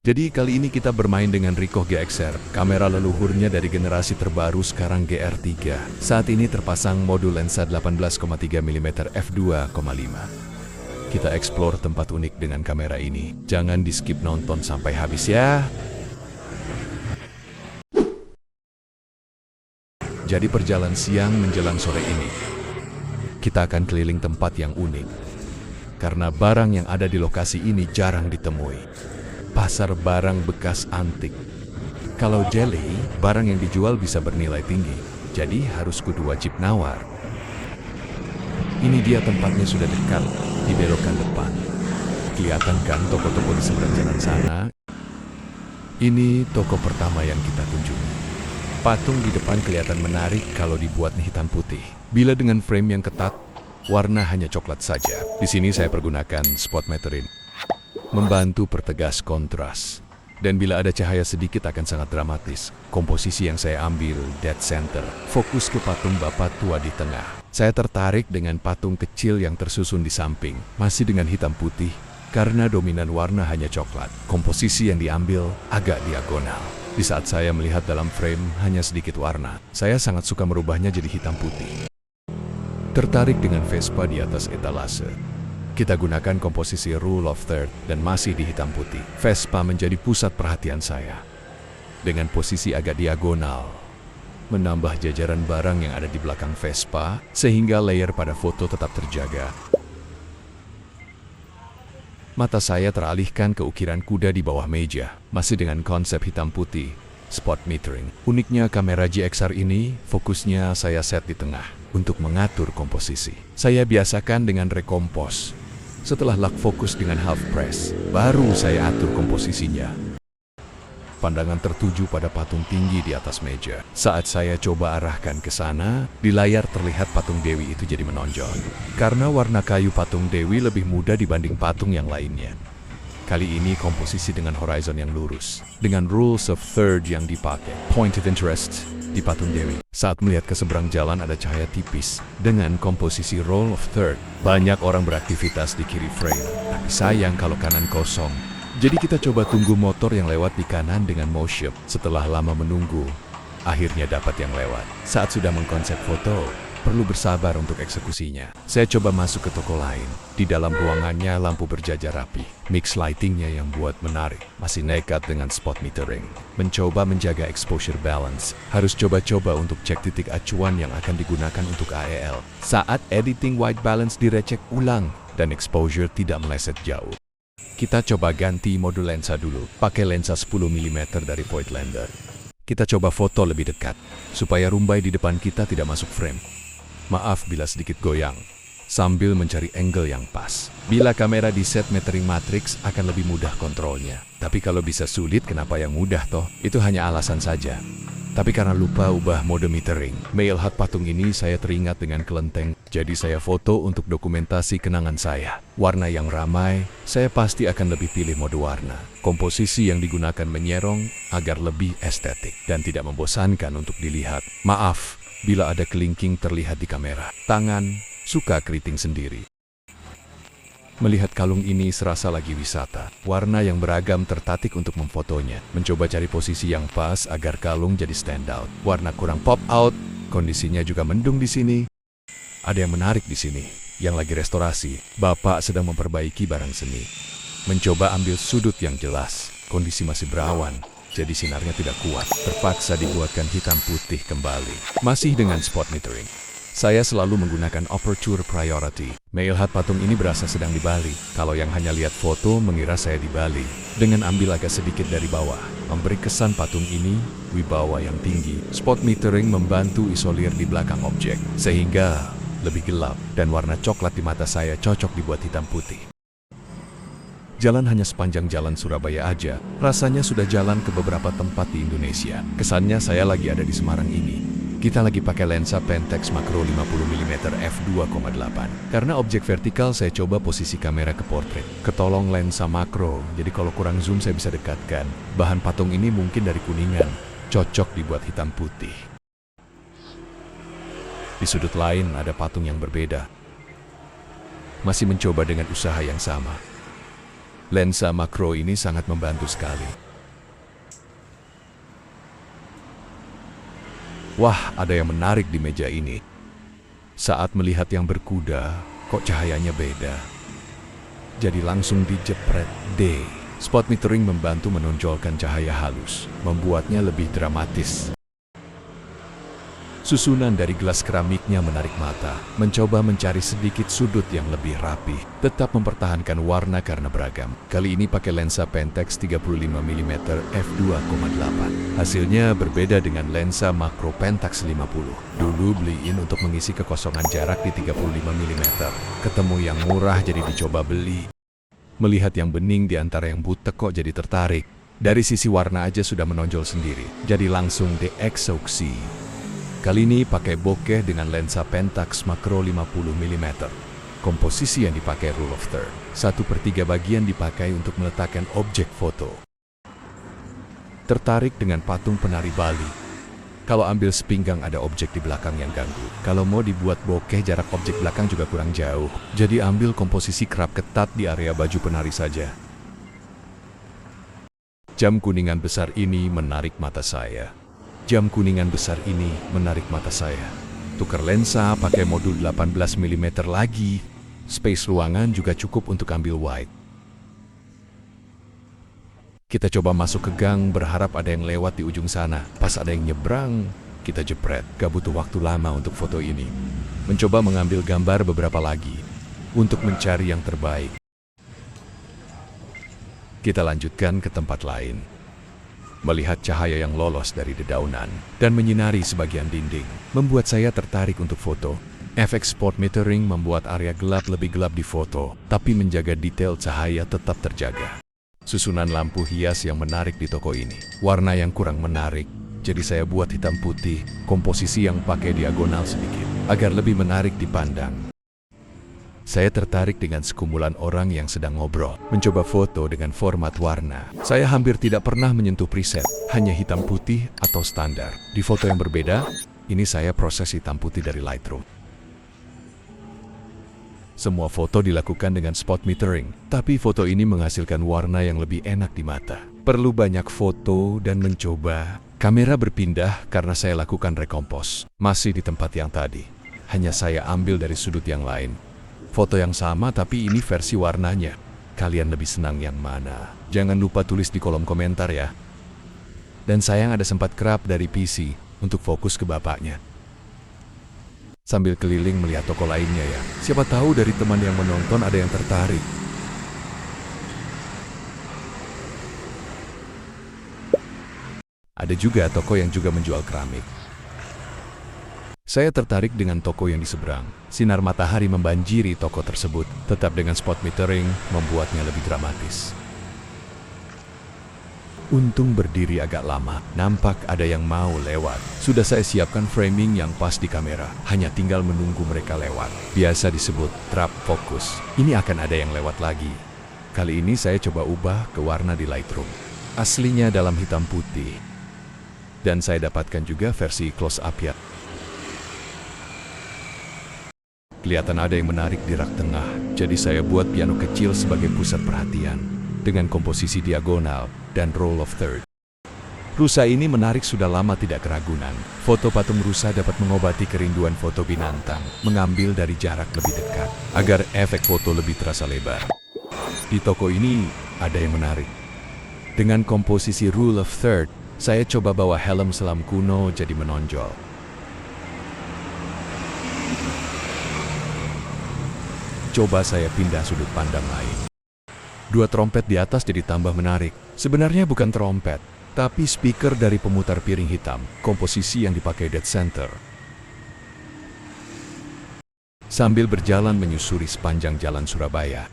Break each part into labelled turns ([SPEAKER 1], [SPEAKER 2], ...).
[SPEAKER 1] Jadi kali ini kita bermain dengan Ricoh GXR, kamera leluhurnya dari generasi terbaru sekarang GR3. Saat ini terpasang modul lensa 18,3 mm f2,5. Kita explore tempat unik dengan kamera ini. Jangan di skip nonton sampai habis ya. Jadi perjalanan siang menjelang sore ini, kita akan keliling tempat yang unik. Karena barang yang ada di lokasi ini jarang ditemui. Pasar barang bekas antik. Kalau jelly, barang yang dijual bisa bernilai tinggi, jadi harus kudu wajib nawar. Ini dia tempatnya sudah dekat, di belokan depan. Kelihatan kan toko-toko di seberang jalan sana? Ini toko pertama yang kita kunjungi. Patung di depan kelihatan menarik kalau dibuat hitam putih. Bila dengan frame yang ketat, warna hanya coklat saja. Di sini saya pergunakan spot metering, membantu pertegas kontras. Dan bila ada cahaya sedikit akan sangat dramatis. Komposisi yang saya ambil dead center, fokus ke patung bapak tua di tengah. Saya tertarik dengan patung kecil yang tersusun di samping, masih dengan hitam putih, karena dominan warna hanya coklat. Komposisi yang diambil agak diagonal. Di saat saya melihat dalam frame hanya sedikit warna, saya sangat suka merubahnya jadi hitam putih. Tertarik dengan Vespa di atas etalase. Kita gunakan komposisi rule of third dan masih di hitam putih. Vespa menjadi pusat perhatian saya. Dengan posisi agak diagonal, menambah jajaran barang yang ada di belakang Vespa, sehingga layer pada foto tetap terjaga. Mata saya teralihkan ke ukiran kuda di bawah meja, masih dengan konsep hitam putih, spot metering. Uniknya kamera GXR ini, fokusnya saya set di tengah untuk mengatur komposisi. Saya biasakan dengan recompose. Setelah lock fokus dengan half press, baru saya atur komposisinya. Pandangan tertuju pada patung tinggi di atas meja. Saat saya coba arahkan ke sana, di layar terlihat patung Dewi itu jadi menonjol. Karena warna kayu patung Dewi lebih muda dibanding patung yang lainnya. Kali ini komposisi dengan horizon yang lurus, dengan rules of third yang dipakai. Point of interest di patung Dewi. Saat melihat ke seberang jalan ada cahaya tipis dengan komposisi roll of third. Banyak orang beraktivitas di kiri frame, tapi sayang kalau kanan kosong. Jadi kita coba tunggu motor yang lewat di kanan dengan motion. Setelah lama menunggu, akhirnya dapat yang lewat. Saat sudah mengkonsep foto, perlu bersabar untuk eksekusinya. Saya coba masuk ke toko lain. Di dalam ruangannya lampu berjajar rapi. Mix lightingnya yang buat menarik. Masih nekat dengan spot metering. Mencoba menjaga exposure balance. Harus coba-coba untuk cek titik acuan yang akan digunakan untuk AEL. Saat editing white balance direcek ulang dan exposure tidak meleset jauh. Kita coba ganti modul lensa dulu. Pakai lensa 10 mm dari Voigtlander. Kita coba foto lebih dekat, supaya rumbai di depan kita tidak masuk frame. Maaf bila sedikit goyang, sambil mencari angle yang pas. Bila kamera di set metering matrix akan lebih mudah kontrolnya. Tapi kalau bisa sulit, kenapa yang mudah toh? Itu hanya alasan saja. Tapi karena lupa ubah mode metering, melihat patung ini saya teringat dengan kelenteng. Jadi saya foto untuk dokumentasi kenangan saya. Warna yang ramai, saya pasti akan lebih pilih mode warna. Komposisi yang digunakan menyerong agar lebih estetik dan tidak membosankan untuk dilihat. Maaf bila ada kelingking terlihat di kamera. Tangan suka keriting sendiri. Melihat kalung ini serasa lagi wisata. Warna yang beragam tertatik untuk memfotonya. Mencoba cari posisi yang pas agar kalung jadi stand out. Warna kurang pop out, kondisinya juga mendung di sini. Ada yang menarik di sini, yang lagi restorasi. Bapak sedang memperbaiki barang seni. Mencoba ambil sudut yang jelas. Kondisi masih berawan, jadi sinarnya tidak kuat. Terpaksa dibuatkan hitam putih kembali. Masih dengan spot metering. Saya selalu menggunakan aperture priority. Melihat patung ini berasa sedang di Bali. Kalau yang hanya lihat foto mengira saya di Bali. Dengan ambil agak sedikit dari bawah, memberi kesan patung ini wibawa yang tinggi. Spot metering membantu isolir di belakang objek, sehingga lebih gelap dan warna coklat di mata saya cocok dibuat hitam putih. Jalan hanya sepanjang jalan Surabaya aja, rasanya sudah jalan ke beberapa tempat di Indonesia. Kesannya saya lagi ada di Semarang ini. Kita lagi pakai lensa Pentax Makro 50 mm f2,8. Karena objek vertikal saya coba posisi kamera ke portrait. Ketolong lensa makro, jadi kalau kurang zoom saya bisa dekatkan. Bahan patung ini mungkin dari Kuningan, cocok dibuat hitam putih. Di sudut lain ada patung yang berbeda. Masih mencoba dengan usaha yang sama. Lensa makro ini sangat membantu sekali. Wah, ada yang menarik di meja ini. Saat melihat yang berkuda, kok cahayanya beda. Jadi langsung dijepret D. Spot metering membantu menonjolkan cahaya halus, membuatnya lebih dramatis. Susunan dari gelas keramiknya menarik mata, mencoba mencari sedikit sudut yang lebih rapi, tetap mempertahankan warna karena beragam. Kali ini pakai lensa Pentax 35mm f2.8. Hasilnya berbeda dengan lensa makro Pentax 50. Dulu beliin untuk mengisi kekosongan jarak di 35mm. Ketemu yang murah jadi dicoba beli. Melihat yang bening di antara yang butek kok jadi tertarik. Dari sisi warna aja sudah menonjol sendiri, jadi langsung dieksekusi. Kali ini pakai bokeh dengan lensa Pentax makro 50mm. Komposisi yang dipakai rule of third. 1/3 bagian dipakai untuk meletakkan objek foto. Tertarik dengan patung penari Bali. Kalau ambil sepinggang ada objek di belakang yang ganggu. Kalau mau dibuat bokeh jarak objek belakang juga kurang jauh. Jadi ambil komposisi kerap ketat di area baju penari saja. Jam kuningan besar ini menarik mata saya. Jam kuningan besar ini menarik mata saya. Tukar lensa pakai modul 18mm lagi. Space ruangan juga cukup untuk ambil wide. Kita coba masuk ke gang berharap ada yang lewat di ujung sana. Pas ada yang nyebrang, kita jepret. Gak butuh waktu lama untuk foto ini. Mencoba mengambil gambar beberapa lagi untuk mencari yang terbaik. Kita lanjutkan ke tempat lain. Melihat cahaya yang lolos dari dedaunan dan menyinari sebagian dinding, membuat saya tertarik untuk foto. Efek spot metering membuat area gelap lebih gelap di foto, tapi menjaga detail cahaya tetap terjaga. Susunan lampu hias yang menarik di toko ini. Warna yang kurang menarik, jadi saya buat hitam putih, komposisi yang pakai diagonal sedikit, agar lebih menarik dipandang. Saya tertarik dengan sekumpulan orang yang sedang ngobrol, mencoba foto dengan format warna. Saya hampir tidak pernah menyentuh preset, hanya hitam putih atau standar. Di foto yang berbeda, ini saya proses hitam putih dari Lightroom. Semua foto dilakukan dengan spot metering, tapi foto ini menghasilkan warna yang lebih enak di mata. Perlu banyak foto dan mencoba. Kamera berpindah karena saya lakukan rekompos. Masih di tempat yang tadi, hanya saya ambil dari sudut yang lain. Foto yang sama tapi ini versi warnanya. Kalian lebih senang yang mana? Jangan lupa tulis di kolom komentar ya. Dan sayang ada sempat kerap dari PC untuk fokus ke bapaknya. Sambil keliling melihat toko lainnya ya. Siapa tahu dari teman yang menonton ada yang tertarik. Ada juga toko yang juga menjual keramik. Saya tertarik dengan toko yang di seberang. Sinar matahari membanjiri toko tersebut, tetap dengan spot metering membuatnya lebih dramatis. Untung berdiri agak lama, nampak ada yang mau lewat. Sudah saya siapkan framing yang pas di kamera, hanya tinggal menunggu mereka lewat. Biasa disebut trap fokus. Ini akan ada yang lewat lagi. Kali ini saya coba ubah ke warna di Lightroom. Aslinya dalam hitam putih. Dan saya dapatkan juga versi close up ya. Kelihatan ada yang menarik di rak tengah, jadi saya buat piano kecil sebagai pusat perhatian, dengan komposisi diagonal dan roll of third. Rusa ini menarik sudah lama tidak keragunan. Foto patung rusa dapat mengobati kerinduan foto binatang, mengambil dari jarak lebih dekat, agar efek foto lebih terasa lebar. Di toko ini ada yang menarik. Dengan komposisi rule of third, saya coba bawa helm selam kuno jadi menonjol. Coba saya pindah sudut pandang lain. Dua trompet di atas jadi tambah menarik. Sebenarnya bukan trompet, tapi speaker dari pemutar piring hitam, komposisi yang dipakai dead center. Sambil berjalan menyusuri sepanjang jalan Surabaya,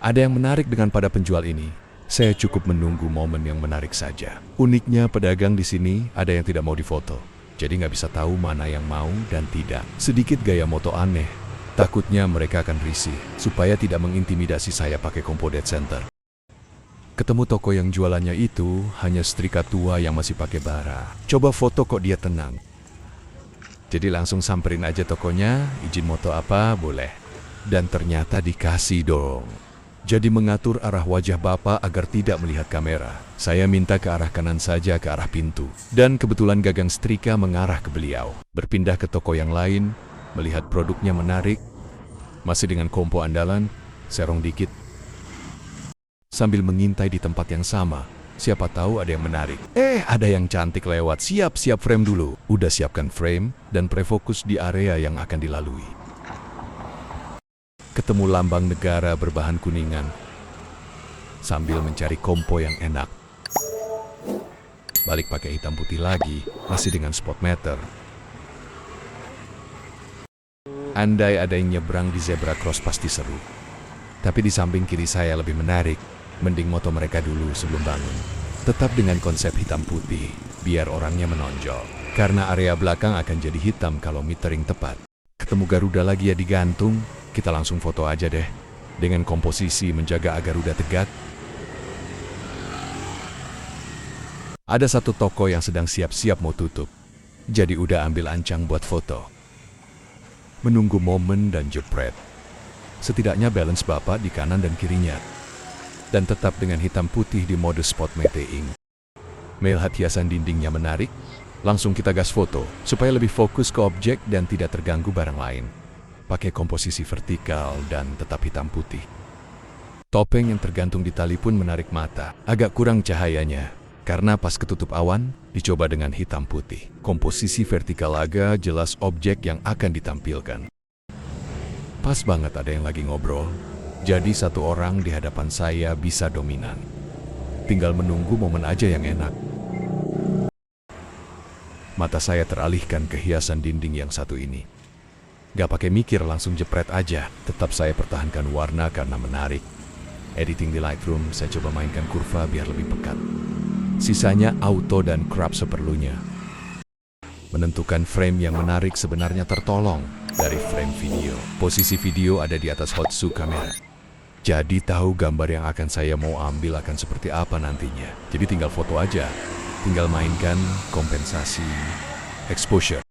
[SPEAKER 1] ada yang menarik dengan pada penjual ini. Saya cukup menunggu momen yang menarik saja. Uniknya pedagang di sini ada yang tidak mau difoto, jadi nggak bisa tahu mana yang mau dan tidak. Sedikit gaya moto aneh. Takutnya mereka akan risih, supaya tidak mengintimidasi saya pakai kompo dead center. Ketemu toko yang jualannya itu hanya setrika tua yang masih pakai bara. Coba foto kok dia tenang. Jadi langsung samperin aja tokonya, izin moto apa boleh. Dan ternyata dikasih dong. Jadi mengatur arah wajah Bapak agar tidak melihat kamera. Saya minta ke arah kanan saja, ke arah pintu. Dan kebetulan gagang setrika mengarah ke beliau. Berpindah ke toko yang lain, melihat produknya menarik. Masih dengan kompo andalan, serong dikit. Sambil mengintai di tempat yang sama, siapa tahu ada yang menarik. Ada yang cantik lewat. Siap-siap frame dulu. Udah siapkan frame dan prefokus di area yang akan dilalui. Ketemu lambang negara berbahan kuningan. Sambil mencari kompo yang enak. Balik pakai hitam putih lagi, masih dengan spot meter. Andai ada yang nyebrang di zebra cross pasti seru. Tapi di samping kiri saya lebih menarik. Mending moto mereka dulu sebelum bangun. Tetap dengan konsep hitam putih, biar orangnya menonjol. Karena area belakang akan jadi hitam kalau metering tepat. Ketemu Garuda lagi ya digantung, kita langsung foto aja deh. Dengan komposisi menjaga agar Garuda tegak. Ada satu toko yang sedang siap-siap mau tutup. Jadi udah ambil ancang buat foto. Menunggu momen dan jepret. Setidaknya balance Bapak di kanan dan kirinya. Dan tetap dengan hitam putih di mode spot meteing. Melihat hiasan dindingnya menarik, langsung kita gas foto supaya lebih fokus ke objek dan tidak terganggu barang lain. Pakai komposisi vertikal dan tetap hitam putih. Topeng yang tergantung di tali pun menarik mata. Agak kurang cahayanya, karena pas ketutup awan, dicoba dengan hitam putih. Komposisi vertikal agak jelas objek yang akan ditampilkan. Pas banget ada yang lagi ngobrol. Jadi satu orang di hadapan saya bisa dominan. Tinggal menunggu momen aja yang enak. Mata saya teralihkan ke hiasan dinding yang satu ini. Gak pakai mikir, langsung jepret aja. Tetap saya pertahankan warna karena menarik. Editing di Lightroom, saya coba mainkan kurva biar lebih pekat. Sisanya auto dan crop seperlunya. Menentukan frame yang menarik sebenarnya tertolong dari frame video. Posisi video ada di atas hot shoe kamera. Jadi tahu gambar yang akan saya mau ambil akan seperti apa nantinya. Jadi tinggal foto aja. Tinggal mainkan kompensasi exposure.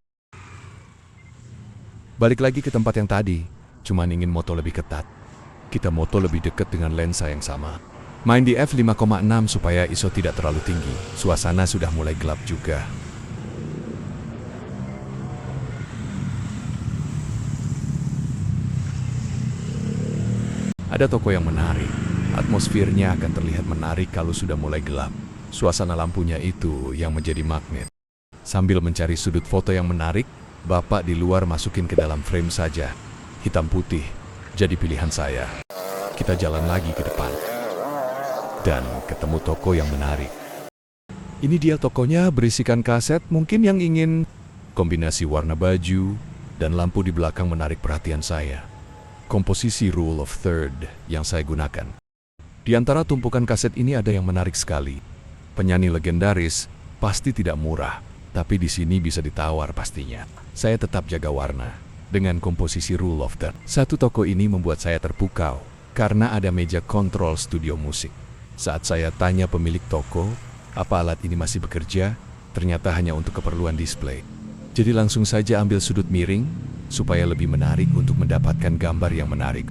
[SPEAKER 1] Balik lagi ke tempat yang tadi. Cuman ingin moto lebih ketat. Kita moto lebih dekat dengan lensa yang sama. Main di f5,6 supaya ISO tidak terlalu tinggi. Suasana sudah mulai gelap juga. Ada toko yang menarik. Atmosfernya akan terlihat menarik kalau sudah mulai gelap. Suasana lampunya itu yang menjadi magnet. Sambil mencari sudut foto yang menarik, Bapak di luar masukin ke dalam frame saja. Hitam putih, jadi pilihan saya. Kita jalan lagi ke depan. Dan ketemu toko yang menarik. Ini dia tokonya, berisikan kaset, mungkin yang ingin kombinasi warna baju dan lampu di belakang menarik perhatian saya. Komposisi rule of third yang saya gunakan. Di antara tumpukan kaset ini ada yang menarik sekali. Penyanyi legendaris pasti tidak murah, tapi di sini bisa ditawar pastinya. Saya tetap jaga warna dengan komposisi rule of third. Satu toko ini membuat saya terpukau karena ada meja kontrol studio musik. Saat saya tanya pemilik toko, apa alat ini masih bekerja? Ternyata hanya untuk keperluan display. Jadi langsung saja ambil sudut miring supaya lebih menarik untuk mendapatkan gambar yang menarik.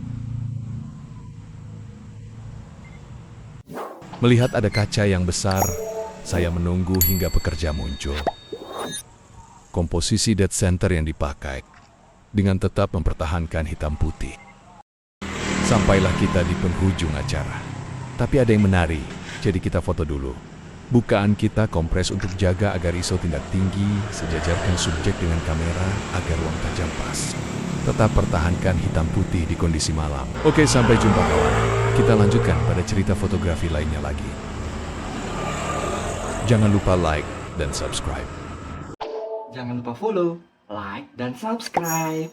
[SPEAKER 1] Melihat ada kaca yang besar, saya menunggu hingga pekerja muncul. Komposisi dead center yang dipakai, dengan tetap mempertahankan hitam putih. Sampailah kita di penghujung acara. Tapi ada yang menari, jadi kita foto dulu. Bukaan kita kompres untuk jaga agar ISO tindak tinggi, sejajarkan subjek dengan kamera agar ruang tajam pas. Tetap pertahankan hitam putih di kondisi malam. Oke, sampai jumpa kawan. Kita lanjutkan pada cerita fotografi lainnya lagi. Jangan lupa like dan subscribe.
[SPEAKER 2] Jangan lupa follow, like, dan subscribe.